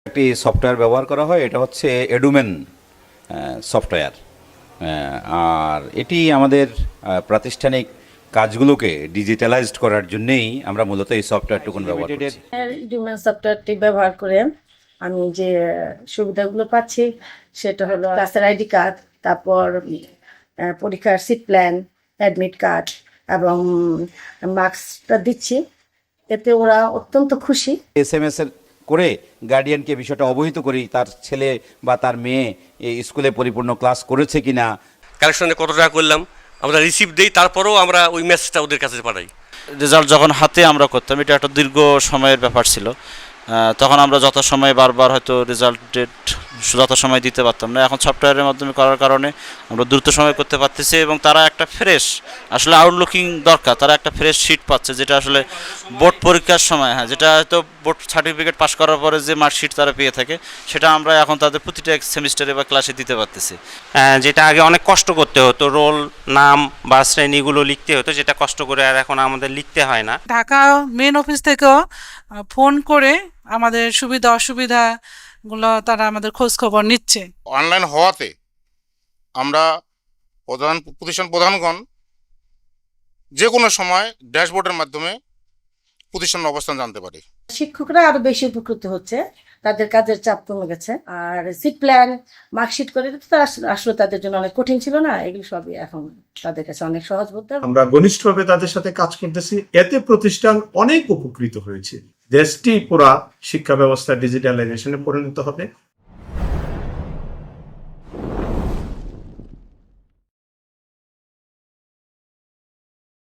একটি সফটওয়্যার ব্যবহার করা হয়, এটা হচ্ছে এডুমেন সফটওয়্যার। আর এটি আমাদের প্রাতিষ্ঠানিক কাজগুলোকে ডিজিটালাইজড করার জন্যেই আমরা মূলত এই সফটওয়্যারটুকুন ব্যবহার করছি। ডিমেন সফটওয়্যারটি ব্যবহার করে আমি যে সুবিধাগুলো পাচ্ছি সেটা হলো ক্লাসের আইডি কার্ড, তারপর পরীক্ষার সিট প্ল্যান, অ্যাডমিট কার্ড এবং মার্কসটা দিচ্ছি। এতে ওরা অত্যন্ত খুশি। SMS এর করে গার্ডিয়ানকে বিষয়টা অবহিত করি, তার ছেলে বা তার মেয়ে এই স্কুলে পরিপূর্ণ ক্লাস করেছে কিনা, কালেকশনে কত টাকা করলাম আমরা রিসিপ্ট দিই, তারপরেও আমরা ওই মেসেজটা ওদের কাছে পাঠাই। রেজাল্ট যখন হাতে আমরা করতাম, এটা একটা দীর্ঘ সময়ের ব্যাপার ছিল। তখন আমরা যথাসময়ে বারবার হয়তো রেজাল্ট ডেট যথাসময়ে দিতে পারতাম না। এখন সফটওয়্যারের মাধ্যমে করার কারণে আমরা দ্রুত সময় করতে পারতেছি এবং তারা একটা ফ্রেশ আসলে আউটলুকিং দরকার, তারা একটা ফ্রেশ শিট পাচ্ছে, যেটা আসলে বোর্ড পরীক্ষার সময় যেটা হয়তো বোর্ড সার্টিফিকেট পাস করার পরে যে মার্কশিট তারা পেয়ে থাকে, সেটা আমরা এখন তাদের প্রতিটা সেমিস্টারে বা ক্লাসে দিতে পারতেছি। যেটা আগে অনেক কষ্ট করতে হতো, রোল নাম বা শ্রেণীগুলো লিখতে হতো, যেটা কষ্ট করে আর এখন আমাদের লিখতে হয় না। ঢাকা মেন অফিস থেকেও ফোন করে আমাদের সুবিধা অসুবিধাগুলো তারা আমাদের খোঁজ খবর নিচ্ছে। অনলাইন হওয়াতে আমরা প্রতিষ্ঠান প্রধানগণ যে কোনো সময় ড্যাশবোর্ডের মাধ্যমে প্রতিষ্ঠানের অবস্থান জানতে পারি। শিক্ষকরা আরো বেশি উপকৃত হচ্ছে, তাদের কাজের চাপ কমে গেছে। আর সিট প্ল্যান, মার্কশিট করে দিতে তো আসলে তাদের জন্য অনেক কঠিন ছিল না, এগুলো সবই এখন তাদের কাছে অনেক সহজ বলতে। আমরা ঘনিষ্ঠভাবে তাদের সাথে কাজ করতেছি, এতে প্রতিষ্ঠান অনেক উপকৃত হয়েছে। দেশটি পুরা শিক্ষা ব্যবস্থা ডিজিটালাইজেশনে পরিণত হবে।